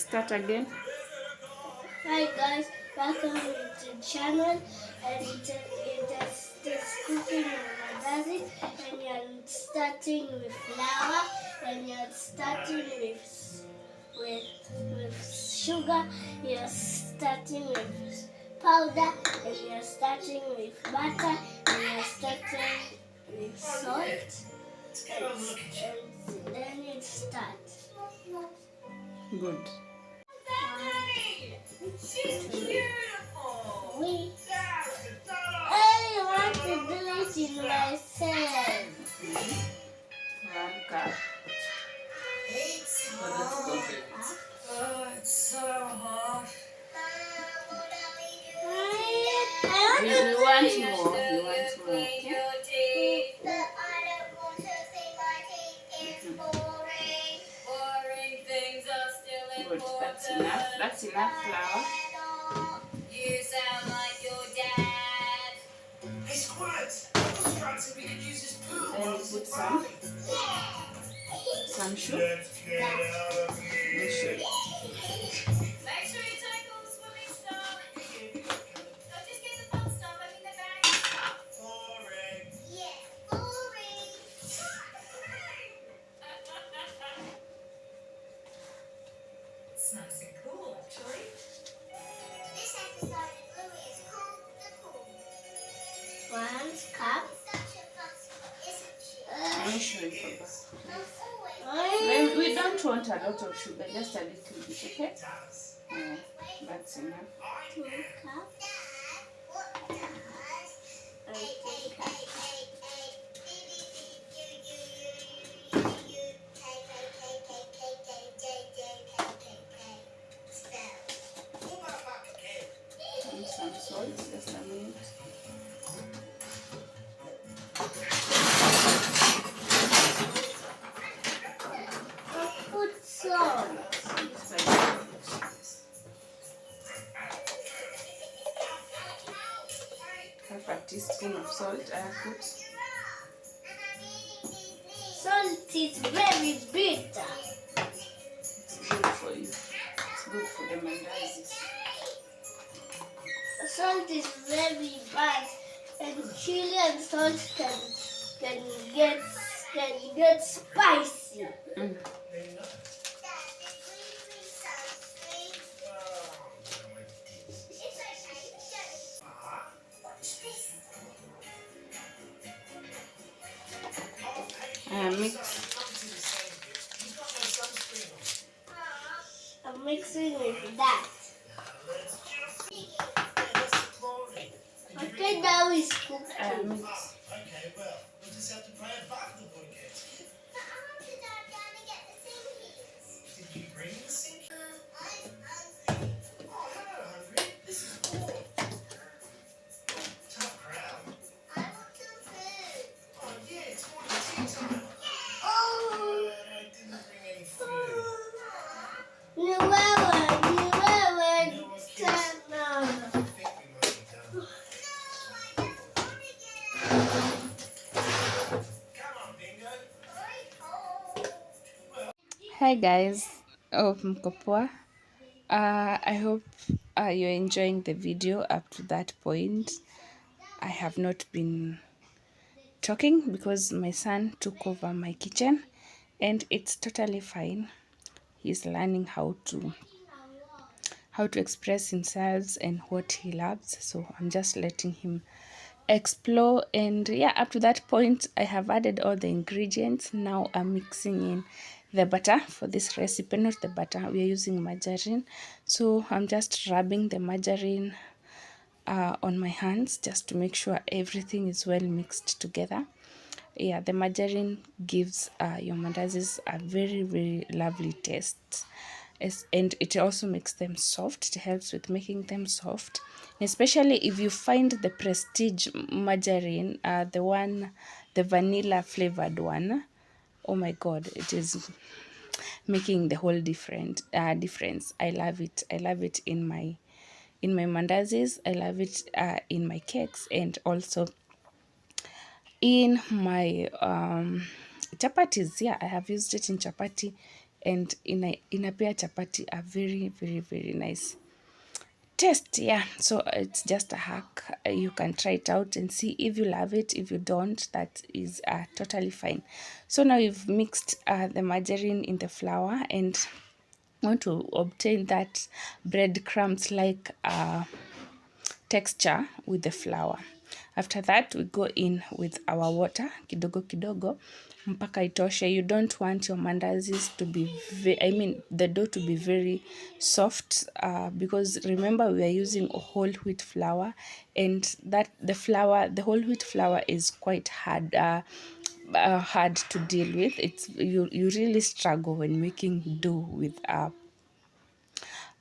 Start again. Hi guys, welcome to the channel, and it's cooking Mandazi, and you're starting with flour, and you're starting with sugar, you're starting with powder, and you're starting with butter, and you're starting with salt, and then it starts. Good. She's beautiful. I want to do it in myself. 1 cup. So let's go. Oh, it's so hot. We want more. We want more. Okay? But I don't want to see my teeth. It's boring. Boring things are still Good. important. That's enough. That's enough flour. You sound like your dad. Hey, Squirt! Squirt said we could use his poo. Then you put some sugar. Let's get out of here. Make sure you take all the swimming stuff. Don't just get the fun stuff. I mean the bag stuff. Boring. Yeah, boring. It's nice and cool, actually. This episode of Louie is called The Pool. 1 cup. Such a fuss, isn't she? I'm sure you forgot. Always. We don't want a lot of sugar, just a little bit, okay? Yeah, that's enough. 2 cups. And 3 cups. And some salt, just a minute. Put salt. Just a little. Half a teaspoon of salt I have put. Salt is very bitter. It's good for you. It's good for the mandazis. Salt is very bad, and chili and salt can get spicy. Mm. Mix. I'm mixing with that. Okay, now it's cooking. Mix. Okay, well, we'll just have to play a basketball game. Did you bring the sink? Oh, hello, hungry. This is cool. Tough crowd. Oh, yeah, it's morning tea time. Oh, I didn't bring any food. you were turn on. I think we might be done. Come on, Bingo. Hi guys, mko poa. I hope you're enjoying the video up to that point. I have not been talking because my son took over my kitchen, and it's totally fine. He's learning how to express himself and what he loves, so I'm just letting him explore. And yeah, up to that point I have added all the ingredients. Now I'm mixing in the butter for this recipe. Not the butter, we are using margarine, so I'm just rubbing the margarine on my hands just to make sure everything is well mixed together. Yeah, the margarine gives your mandazis a very lovely taste. And it also makes them soft. It helps with making them soft, especially if you find the prestige margarine, the vanilla flavored one. Oh my god, it is making the whole difference. I love it. I love it in my mandazis. I love it in my cakes, and also in my chapatis. Yeah, I have used it in chapati and inapea chapati a very very very nice taste. Yeah, so it's just a hack. You can try it out and see if you love it. If you don't, that is totally fine. So now you've mixed the margarine in the flour and want to obtain that breadcrumbs like texture with the flour. After that, we go in with our water kidogo kidogo mpaka itoshe. You don't want your mandazis to be the dough to be very soft, because remember we are using a whole wheat flour, and that the whole wheat flour is quite hard to deal with. You really struggle when making dough with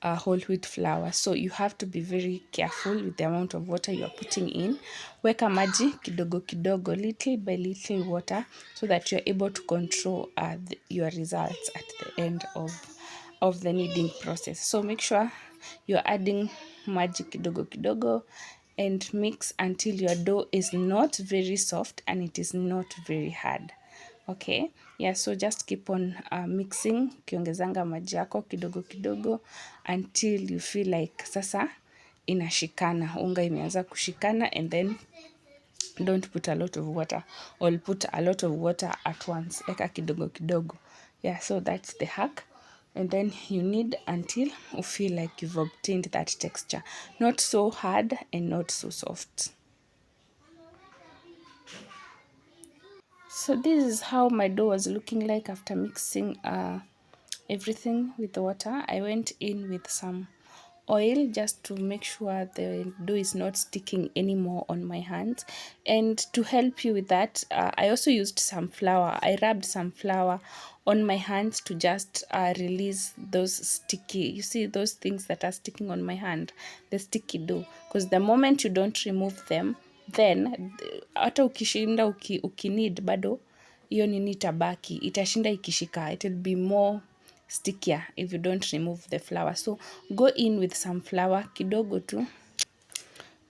whole wheat flour, so you have to be very careful with the amount of water you are putting in. Weka maji kidogo kidogo, little by little water, so that you're able to control your results at the end of the kneading process. So make sure you're adding maji kidogo kidogo and mix until your dough is not very soft and it is not very hard. Okay, yeah, so just keep on mixing, ukiongezanga maji yako kidogo kidogo until you feel like sasa inashikana, unga imeanza kushikana, and then don't put a lot of water or put a lot of water at once, eka kidogo kidogo. Yeah, so that's the hack. And then you knead until you feel like you've obtained that texture, not so hard and not so soft. So this is how my dough was looking like after mixing everything with the water. I went in with some oil just to make sure the dough is not sticking anymore on my hands, and to help you with that, I also used some flour. I rubbed some flour on my hands to just release those sticky, you see those things that are sticking on my hand, the sticky dough, because the moment you don't remove them, then hata ukishinda ukinid bado hiyo nini itabaki, itashinda ikishika, it will be more stickier if you don't remove the flour. So go in with some flour kidogo tu.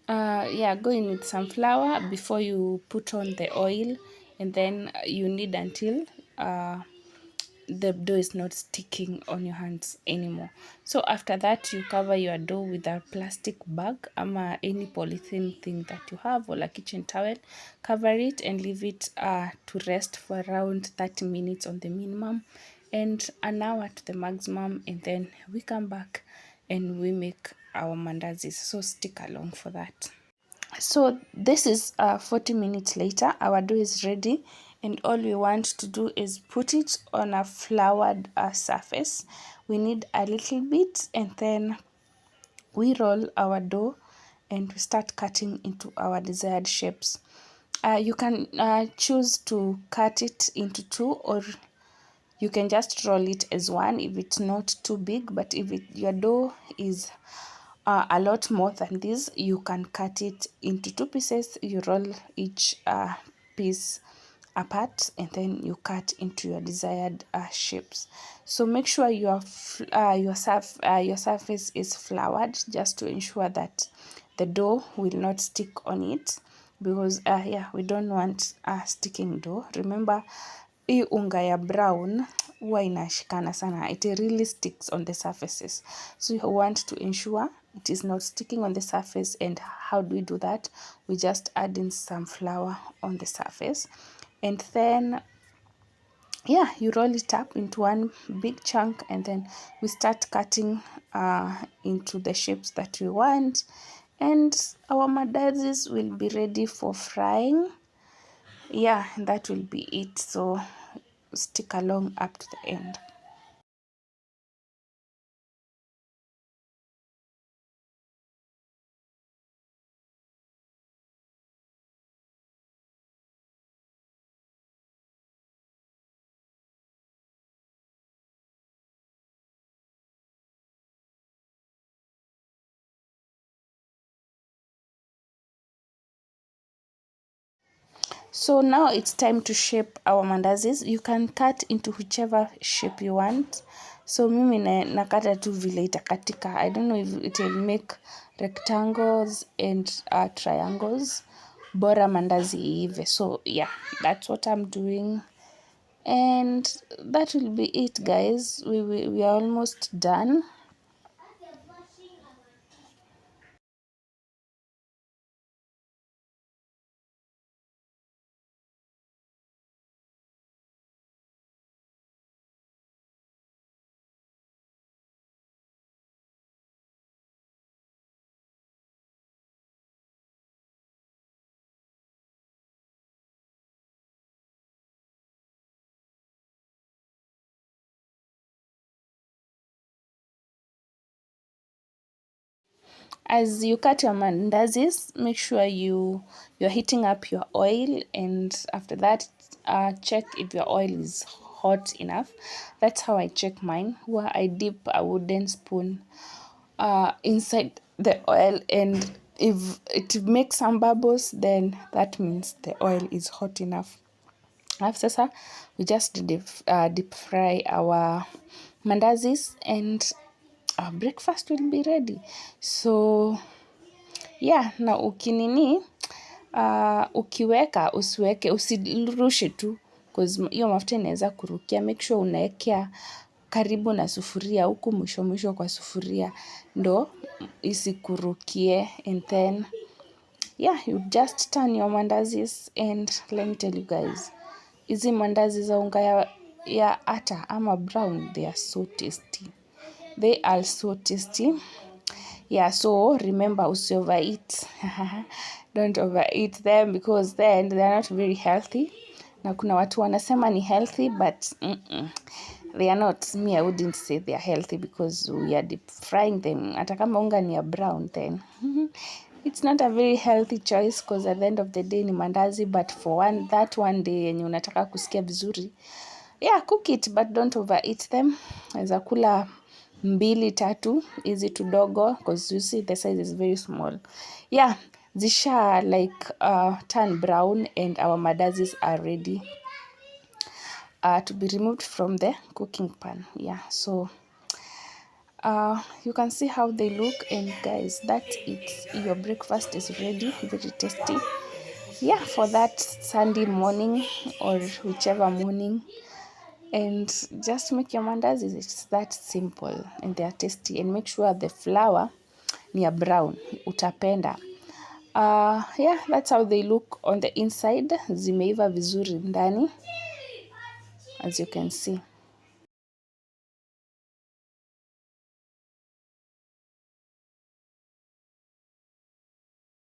Yeah, go in with some flour before you put on the oil, and then you knead until the dough is not sticking on your hands anymore. So after that, you cover your dough with a plastic bag ama any polythene thing that you have, or a kitchen towel. Cover it and leave it to rest for around 30 minutes on the minimum and an hour to the maximum, and then we come back and we make our mandazis. So stick along for that. So this is 40 minutes later. Our dough is ready, and all we want to do is put it on a floured surface. We need a little bit, and then we roll our dough and we start cutting into our desired shapes. You can choose to cut it into two, or you can just roll it as one if it's not too big. But if your dough is a lot more than this, you can cut it into two pieces. You roll each piece apart, and then you cut into your desired shapes. So make sure your surface is floured, just to ensure that the dough will not stick on it, because yeah, we don't want sticking dough. Remember, hii unga ya brown huwa inashikana sana, it really sticks on the surfaces, so you want to ensure it is not sticking on the surface. And how do we do that? We just add in some flour on the surface, and then yeah, you roll it up into one big chunk, and then we start cutting into the shapes that we want, and our mandazis will be ready for frying. Yeah, that will be it. So stick along up to the end. So now it's time to shape our mandazis. You can cut into whichever shape you want. So mimi nakata tu vile itakatika. I don't know if it will make rectangles and triangles. Bora mandazi iive. So yeah, that's what I'm doing. And that will be it, guys. We are almost done. As you cut your mandazis, make sure you're heating up your oil, and after that, check if your oil is hot enough. That's how I check mine, where I dip a wooden spoon inside the oil, and if it makes some bubbles, then that means the oil is hot enough. Alafu sasa we just deep fry our mandazis, and our breakfast will be ready. So yeah, na ukiweka usirushe tu, cause hiyo mafuta inaweza kurukia. Make sure unaekea karibu na sufuria, huku mwisho mwisho kwa sufuria, ndo isikurukie. And then yeah, you just turn your mandazis, and let me tell you guys, hizi mandazi za unga ya ata ama brown, they are so tasty. They are so tasty. Yeah, so remember, usi overeat. Don't overeat them, because then they are not very healthy. Na kuna watu wanasema ni healthy, but they are not. Me, I wouldn't say they are healthy, because we are deep frying them. Hata kama unga ni ya brown, then it's not a very healthy choice, because at the end of the day ni mandazi. But for that one day yenye unataka kusikia vizuri, yeah, cook it, but don't overeat them. Naweza kula 2-3 hizi tudogo, because you see the size is very small. Yeah, zisha like turn brown, and our mandazis are ready to be removed from the cooking pan. Yeah, so you can see how they look, and guys, that's it. Your breakfast is ready, very tasty. Yeah, for that Sunday morning or whichever morning. And just make your mandazis. It's that simple, and they are tasty. And make sure the flour ni ya brown, utapenda. Yeah, that's how they look on the inside. Zimeiva vizuri ndani, as you can see.